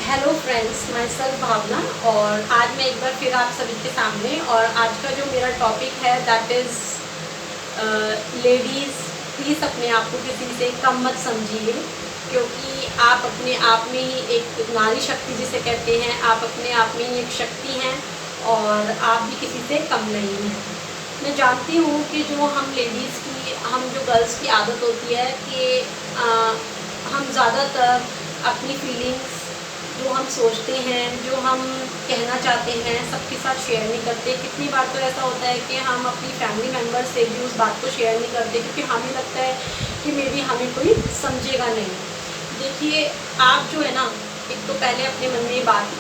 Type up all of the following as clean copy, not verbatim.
Hello friends, my self भावना। और आज मैं एक बार फिर आप सभी के सामने, और आज का जो मेरा टॉपिक है दैट इज़ लेडीज़, प्लीज़ अपने आप को किसी से कम मत समझिए, क्योंकि आप अपने आप में ही एक नारी शक्ति जिसे कहते हैं, आप अपने आप में ही एक शक्ति हैं और आप भी किसी से कम नहीं हैं। मैं जानती हूँ कि जो हम लेडीज़ की, हम जो गर्ल्स की आदत होती है कि हम ज़्यादातर अपनी फीलिंग्स, जो हम सोचते हैं, जो हम कहना चाहते हैं, सबके साथ शेयर नहीं करते। कितनी बार तो ऐसा होता है कि हम अपनी फैमिली मेम्बर से भी उस बात को शेयर नहीं करते, क्योंकि हमें लगता है कि मे बी हमें कोई समझेगा नहीं। देखिए, आप जो है ना, एक तो पहले अपने मन में ये बात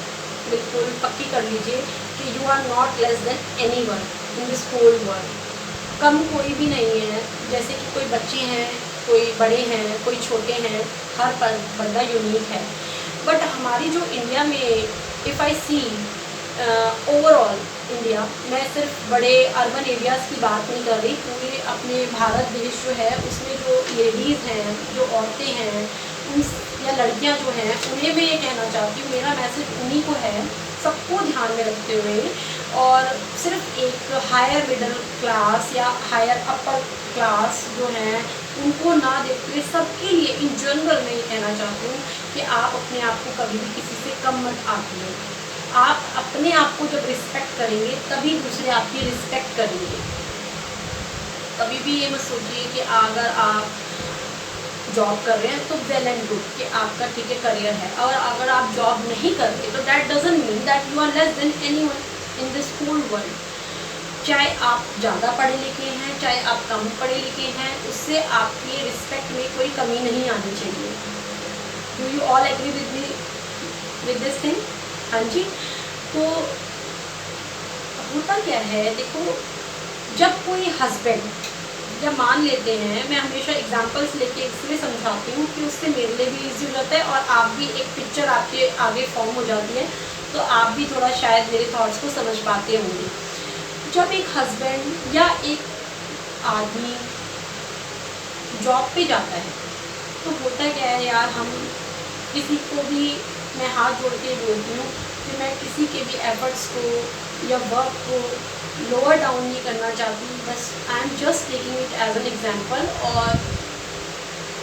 बिल्कुल पक्की कर लीजिए कि you are not less than anyone in this whole world. कम कोई भी नहीं है। जैसे कि कोई बच्चे हैं, कोई बड़े हैं, कोई छोटे हैं, हर बंदा यूनिक है। बट हमारी जो इंडिया में, if I see overall India, मैं सिर्फ बड़े अर्बन एरियाज़ की बात नहीं कर रही, पूरे अपने भारत देश जो है उसमें जो लेडीज़ हैं, जो औरतें हैं, उन या लड़कियां जो हैं, उन्हें मैं ये कहना चाहती हूँ, मेरा मैसेज उन्हीं को है, सबको ध्यान में रखते हुए, और सिर्फ एक हायर मिडिल क्लास या हायर अपर क्लास जो हैं उनको ना देखते हुए सबके लिए इन जनरल मैं ये कहना चाहती हूँ कि आप अपने आप को कभी भी किसी से कम मत आंकिए। आप अपने आप को जब रिस्पेक्ट करेंगे तभी दूसरे आपकी रिस्पेक्ट करेंगे। कभी भी ये मत सोचिए कि अगर आप जॉब कर रहे हैं तो वेल एंड गुड कि आपका ठीक है करियर है, और अगर आप जॉब नहीं कर रहे तो that doesn't mean that you are less than anyone in this whole world. चाहे आप ज़्यादा पढ़े लिखे हैं, चाहे आप कम पढ़े लिखे हैं, उससे आपकी रिस्पेक्ट में कोई कमी नहीं आनी चाहिए। Do you all agree with me with this thing? हाँ जी। तो होता क्या है, देखो, जब कोई हस्बैंड, जब मान लेते हैं, मैं हमेशा एग्जांपल्स लेके इसलिए समझाती हूँ कि उससे मेरे लिए भी इजी हो जाता है और आप भी एक पिक्चर आपके आगे फॉर्म हो जाती है, तो आप भी थोड़ा शायद मेरे थॉट्स को समझ पाते होंगे। जब एक हस्बैंड या एक आदमी जॉब पे जाता है तो होता क्या है यार, हम किसी को भी, मैं हाथ जोड़ के बोलती हूँ कि मैं किसी के भी एफर्ट्स को या वर्क को लोअर डाउन नहीं करना चाहती, बस I am just taking it as an example. और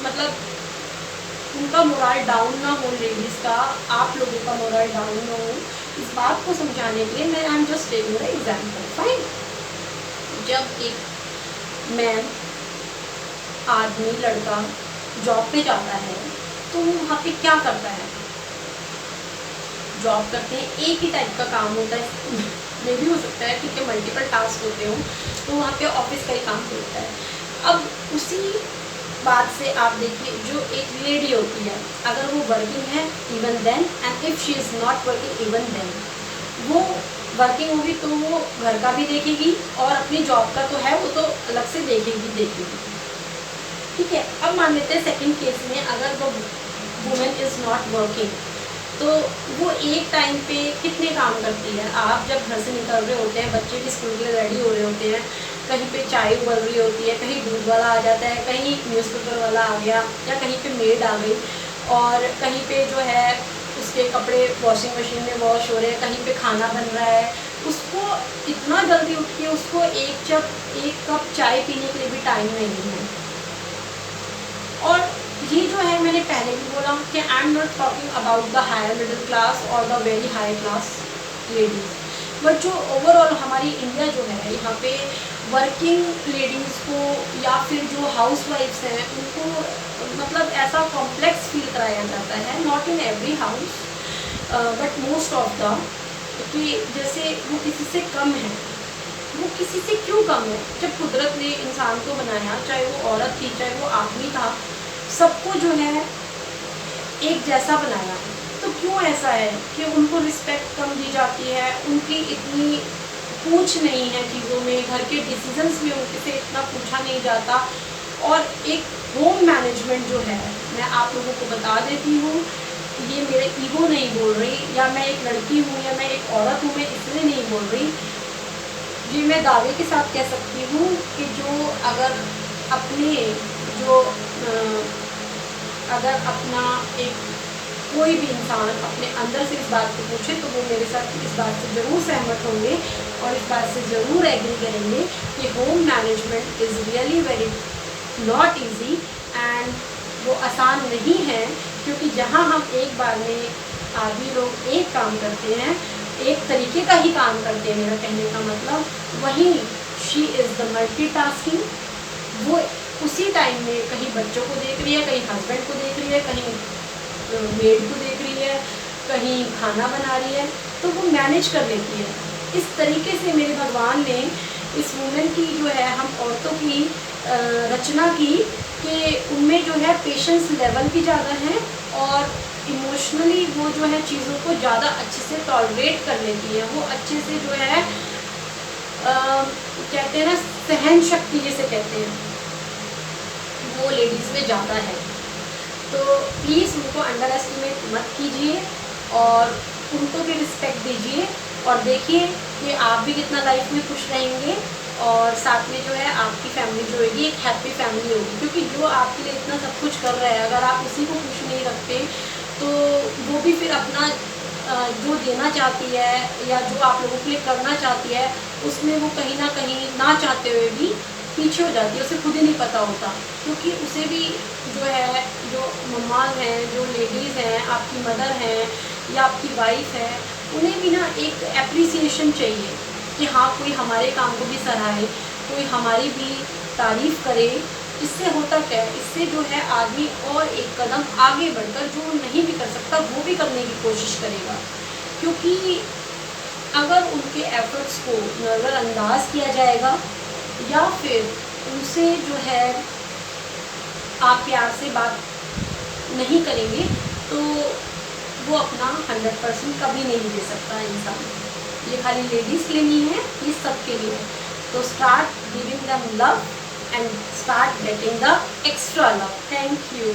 मतलब उनका मोरल डाउन ना हो, लेडीज़ का, आप लोगों का मोरल डाउन ना हो, इस बात को समझाने के लिए मैं आई am just taking the example. Fine. जब एक मैन, आदमी, लड़का जॉब पे जाता है तो वो वहाँ पे क्या करता है? जॉब करते हैं, एक ही टाइप का काम होता है, मे भी हो सकता है क्योंकि मल्टीपल टास्क होते हों, तो वहाँ पे ऑफिस का ही काम होता है। अब उसी बात से आप देखिए, जो एक लेडी होती है, अगर वो वर्किंग है even then, and if she is not working even then, वो वर्किंग होगी तो वो घर का भी देखेगी और अपनी जॉब का तो है, वो तो अलग से देखेगी। ठीक है। अब मान लेते हैं सेकंड केस में, अगर वो वुमेन इज़ नॉट वर्किंग, तो वो एक टाइम पे कितने काम करती है। आप जब घर से निकल रहे होते हैं, बच्चे भी स्कूल के लिए रेडी हो रहे होते हैं, कहीं पे चाय उबल रही होती है, कहीं दूध वाला आ जाता है, कहीं न्यूज़पेपर वाला आ गया, या कहीं पे मेड आ गई, और कहीं पे जो है उसके कपड़े वॉशिंग मशीन में वॉश हो रहे हैं, कहीं पे खाना बन रहा है। उसको इतना जल्दी उठ के उसको एक कप चाय पीने के लिए भी टाइम नहीं है। और ये जो है, मैंने पहले भी बोला कि I am not talking about the higher middle class और the very high class ladies, but जो ओवरऑल हमारी इंडिया जो है, यहाँ पे वर्किंग लेडीज़ को या फिर जो हाउस वाइफ्स हैं उनको मतलब ऐसा कॉम्प्लेक्स फील कराया जाता है, not in every house but most of the, कि जैसे वो किसी से कम है। वो किसी से क्यों कम है? जब कुदरत ने इंसान को बनाया, चाहे वो औरत थी, चाहे वो आदमी था, सबको जो है एक जैसा बनाया, तो क्यों ऐसा है कि उनको रिस्पेक्ट कम दी जाती है, उनकी इतनी पूछ नहीं है चीज़ों में, घर के डिसीजंस में उनसे इतना पूछा नहीं जाता। और एक होम मैनेजमेंट जो है, मैं आप लोगों को बता देती हूँ, ये मेरे ईगो नहीं बोल रही, या मैं एक लड़की हूँ, या मैं एक औरत हूँ, मैं इसलिए नहीं बोल रही, जी मैं दावे के साथ कह सकती हूँ कि जो अगर अपने जो अगर अपना एक कोई भी इंसान अपने अंदर से इस बात को पूछे तो वो मेरे साथ इस बात से ज़रूर सहमत होंगे और इस बात से ज़रूर एग्री करेंगे कि home management is really very not easy and वो आसान नहीं है, क्योंकि जहाँ हम एक बार में आदमी लोग एक काम करते हैं, एक तरीके का ही काम करते हैं, मेरा कहने का मतलब, वहीं शी इज़ द मल्टीटास्किंग, वो उसी टाइम में कहीं बच्चों को देख रही है, कहीं हस्बैंड को देख रही है, कहीं मेड को देख रही है, कहीं खाना बना रही है, तो वो मैनेज कर लेती है। इस तरीके से मेरे भगवान ने इस वुमेन की जो है, हम औरतों की रचना की कि उनमें जो है पेशेंस लेवल भी ज़्यादा है और इमोशनली वो जो है चीज़ों को ज़्यादा अच्छे से टॉलरेट कर लेती है। वो अच्छे से जो है कहते हैं ना, सहन शक्ति जिसे कहते हैं, वो लेडीज़ में ज़्यादा है। तो प्लीज़ उनको अंडर एस्टिमेट मत कीजिए और उनको भी रिस्पेक्ट दीजिए और देखिए कि आप भी कितना लाइफ में खुश रहेंगे और साथ में जो है आपकी फैमिली जो होगी एक हैप्पी फैमिली होगी। क्योंकि जो आपके लिए इतना सब कुछ कर रहा है, अगर आप उसी को खुश नहीं रखते तो वो भी फिर अपना जो देना चाहती है या जो आप लोगों के लिए करना चाहती है, उसमें वो कहीं ना कहीं ना चाहते हुए भी पीछे हो जाती है, उसे खुद ही नहीं पता होता। क्योंकि उसे भी जो है, जो मम्माज हैं, जो लेडीज़ हैं, आपकी मदर हैं या आपकी वाइफ है, उन्हें भी ना एक एप्रिसिएशन चाहिए कि हाँ, कोई हमारे काम को भी सराहे, कोई हमारी भी तारीफ़ करे। इससे होता क्या है, इससे जो है आदमी और एक कदम आगे बढ़कर जो नहीं भी कर सकता वो भी करने की कोशिश करेगा। क्योंकि अगर उनके एफर्ट्स को नज़रअंदाज किया जाएगा या फिर उनसे जो है आप प्यार से बात नहीं करेंगे तो वो अपना 100% कभी नहीं दे सकता इंसान। ये खाली लेडीज़ के लिए नहीं है, ये सब के लिए है। तो start giving them love and start getting the extra love. Thank you.